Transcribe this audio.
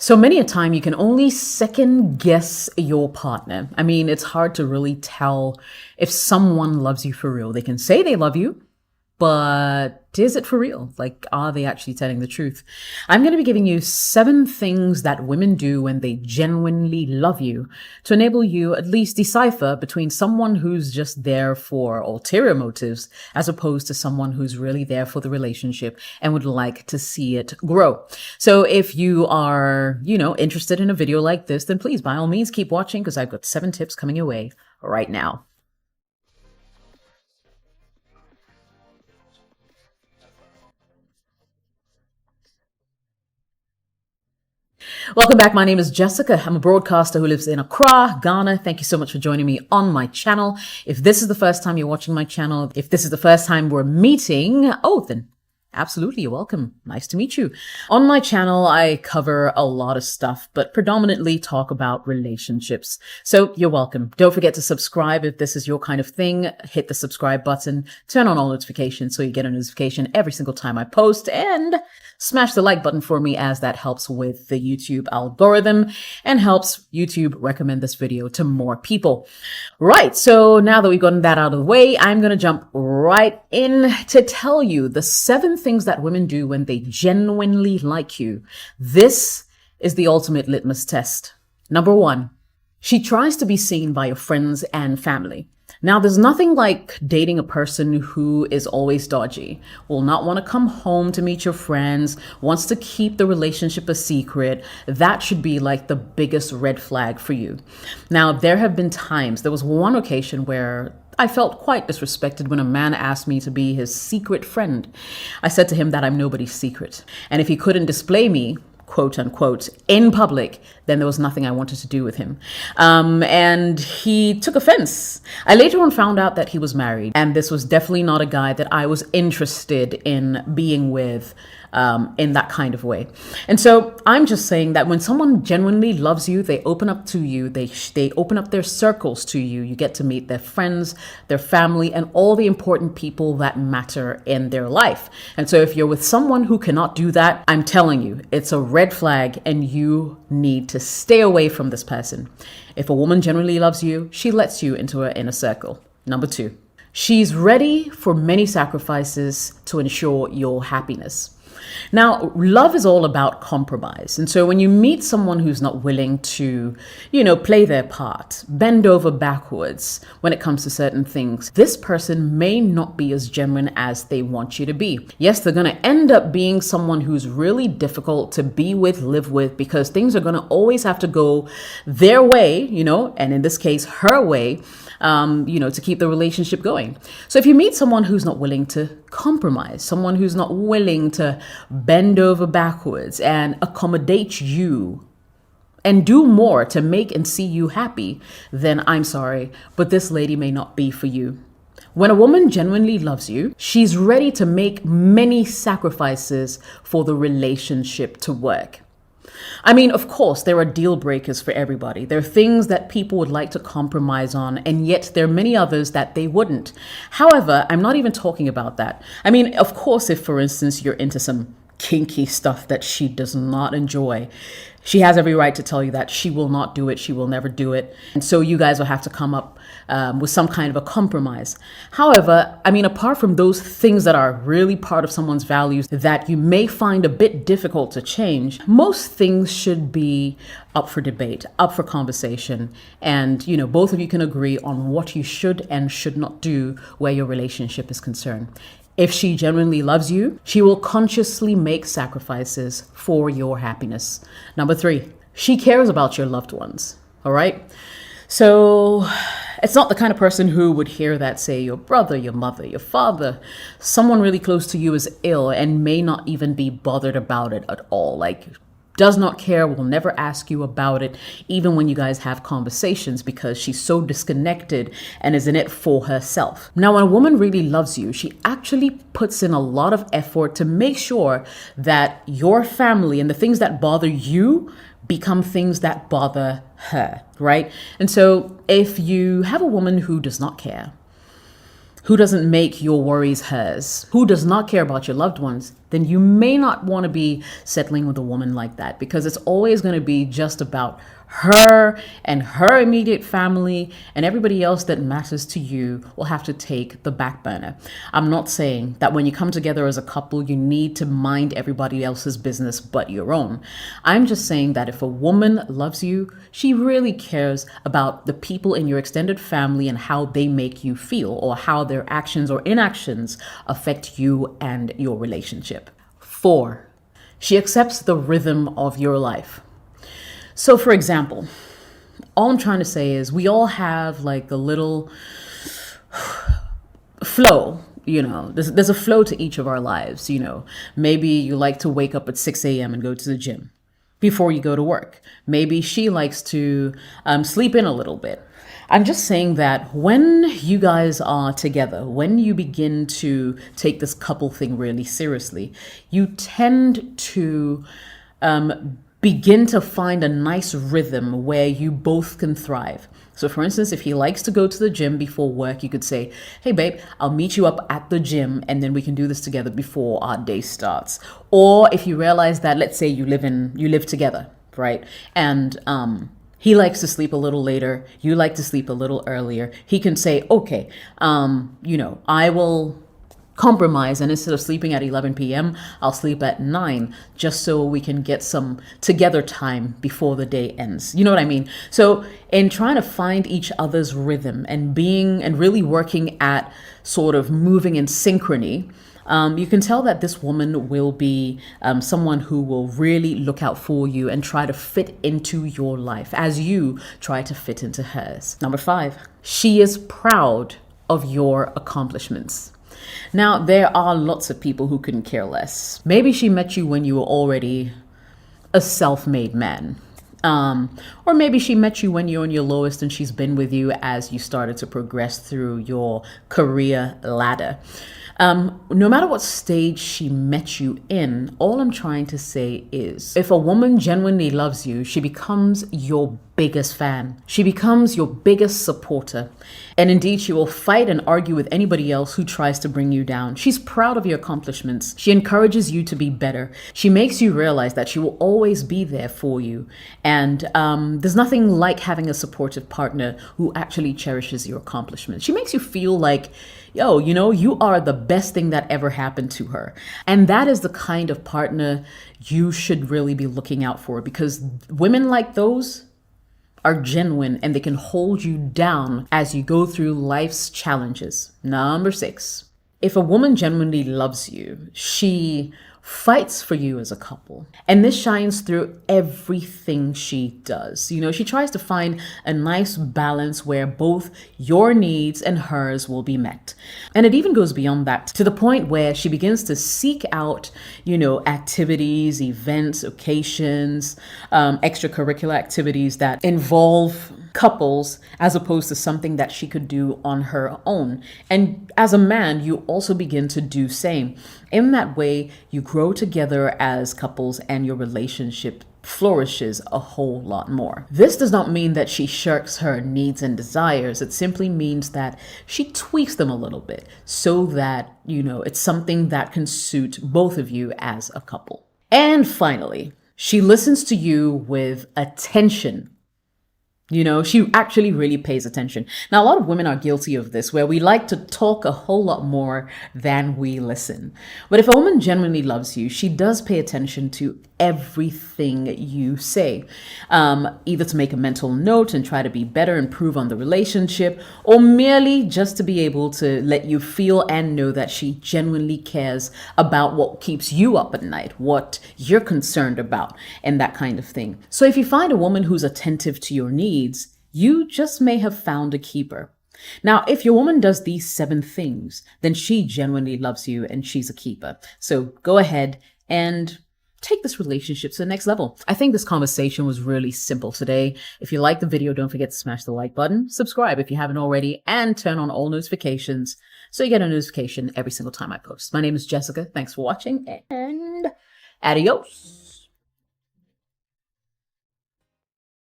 So many a time you can only second guess your partner. I mean, it's hard to really tell if someone loves you for real. They can say they love you, but is it for real? Like, are they actually telling the truth? I'm going to be giving you 7 things that women do when they genuinely love you to enable you at least decipher between someone who's just there for ulterior motives as opposed to someone who's really there for the relationship and would like to see it grow. So if you are, interested in a video like this, then please, by all means, keep watching because I've got 7 tips coming your way right now. Welcome back. My name is Jessica. I'm a broadcaster who lives in Accra, Ghana. Thank you so much for joining me on my channel. If this is the first time you're watching my channel, if this is the first time we're meeting, then absolutely, you're welcome. Nice to meet you. On my channel, I cover a lot of stuff, but predominantly talk about relationships. So you're welcome. Don't forget to subscribe if this is your kind of thing. Hit the subscribe button, turn on all notifications so you get a notification every single time I post, and smash the like button for me as that helps with the YouTube algorithm and helps YouTube recommend this video to more people. Right, so now that we've gotten that out of the way, I'm going to jump right in to tell you the 7 things that women do when they genuinely like you. This is the ultimate litmus test. Number 1, she tries to be seen by your friends and family. Now, there's nothing like dating a person who is always dodgy, will not want to come home to meet your friends, wants to keep the relationship a secret. That should be like the biggest red flag for you. Now, there have been times, there was one occasion where I felt quite disrespected when a man asked me to be his secret friend. I said to him that I'm nobody's secret. And if he couldn't display me, quote unquote, in public, then there was nothing I wanted to do with him. And he took offense. I later on found out that he was married, and this was definitely not a guy that I was interested in being with in that kind of way. And so I'm just saying that when someone genuinely loves you, they open up to you, they open up their circles to you. You get to meet their friends, their family, and all the important people that matter in their life. And so if you're with someone who cannot do that, I'm telling you, it's a red flag and you need to stay away from this person. If a woman genuinely loves you, she lets you into her inner circle. Number 2, she's ready for many sacrifices to ensure your happiness. Now, love is all about compromise. And so when you meet someone who's not willing to, play their part, bend over backwards when it comes to certain things, this person may not be as genuine as they want you to be. Yes, they're going to end up being someone who's really difficult to be with, live with, because things are going to always have to go their way, and in this case, her way, to keep the relationship going. So if you meet someone who's not willing to compromise, someone who's not willing to bend over backwards and accommodate you and do more to make and see you happy, then I'm sorry, but this lady may not be for you. When a woman genuinely loves you, she's ready to make many sacrifices for the relationship to work. I mean, of course, there are deal breakers for everybody. There are things that people would like to compromise on, and yet there are many others that they wouldn't. However, I'm not even talking about that. I mean, of course, if, for instance, you're into some kinky stuff that she does not enjoy, she has every right to tell you that she will not do it. She will never do it. And so you guys will have to come up with some kind of a compromise. However, I mean, apart from those things that are really part of someone's values that you may find a bit difficult to change, most things should be up for debate, up for conversation. And, both of you can agree on what you should and should not do where your relationship is concerned. If she genuinely loves you, she will consciously make sacrifices for your happiness. Number 3, she cares about your loved ones. All right. So it's not the kind of person who would hear that, say, your brother, your mother, your father, someone really close to you is ill and may not even be bothered about it at all. Like, does not care, will never ask you about it, even when you guys have conversations, because she's so disconnected and is in it for herself. Now, when a woman really loves you, she actually puts in a lot of effort to make sure that your family and the things that bother you become things that bother her, right? And so if you have a woman who does not care, who doesn't make your worries hers, who does not care about your loved ones, then you may not want to be settling with a woman like that, because it's always going to be just about her and her immediate family, and everybody else that matters to you will have to take the back burner. I'm not saying that when you come together as a couple, you need to mind everybody else's business but your own. I'm just saying that if a woman loves you, she really cares about the people in your extended family and how they make you feel, or how their actions or inactions affect you and your relationship. 4, she accepts the rhythm of your life. So for example, all I'm trying to say is we all have like a little flow, there's a flow to each of our lives. Maybe you like to wake up at 6 a.m. and go to the gym before you go to work. Maybe she likes to sleep in a little bit. I'm just saying that when you guys are together, when you begin to take this couple thing really seriously, you tend to begin to find a nice rhythm where you both can thrive. So for instance, if he likes to go to the gym before work, you could say, hey babe, I'll meet you up at the gym and then we can do this together before our day starts. Or if you realize that, let's say you live together, right? And he likes to sleep a little later, you like to sleep a little earlier. He can say, okay, I will compromise, and instead of sleeping at 11 p.m., I'll sleep at 9, just so we can get some together time before the day ends. You know what I mean? So in trying to find each other's rhythm and really working at sort of moving in synchrony, you can tell that this woman will be someone who will really look out for you and try to fit into your life as you try to fit into hers. Number 5, she is proud of your accomplishments. Now, there are lots of people who couldn't care less. Maybe she met you when you were already a self-made man. Or maybe she met you when you're on your lowest and she's been with you as you started to progress through your career ladder. No matter what stage she met you in, all I'm trying to say is, if a woman genuinely loves you, she becomes your biggest fan. She becomes your biggest supporter. And indeed, she will fight and argue with anybody else who tries to bring you down. She's proud of your accomplishments. She encourages you to be better. She makes you realize that she will always be there for you. And there's nothing like having a supportive partner who actually cherishes your accomplishments. She makes you feel like, you are the best thing that ever happened to her. And that is the kind of partner you should really be looking out for, because women like those are genuine and they can hold you down as you go through life's challenges. Number 6, if a woman genuinely loves you, she fights for you as a couple. And this shines through everything she does. She tries to find a nice balance where both your needs and hers will be met. And it even goes beyond that, to the point where she begins to seek out, activities, events, occasions, extracurricular activities that involve couples, as opposed to something that she could do on her own. And as a man, you also begin to do same. In that way, you grow together as couples and your relationship flourishes a whole lot more. This does not mean that she shirks her needs and desires. It simply means that she tweaks them a little bit so that, it's something that can suit both of you as a couple. And finally, she listens to you with attention. She actually really pays attention. Now, a lot of women are guilty of this, where we like to talk a whole lot more than we listen. But if a woman genuinely loves you, she does pay attention to everything you say, either to make a mental note and try to be better, improve on the relationship, or merely just to be able to let you feel and know that she genuinely cares about what keeps you up at night, what you're concerned about, and that kind of thing. So if you find a woman who's attentive to your needs, you just may have found a keeper. Now, if your woman does these 7 things, then she genuinely loves you and she's a keeper. So go ahead and take this relationship to the next level. I think this conversation was really simple today. If you liked the video, don't forget to smash the like button, subscribe if you haven't already, and turn on all notifications so you get a notification every single time I post. My name is Jessica. Thanks for watching, and adios.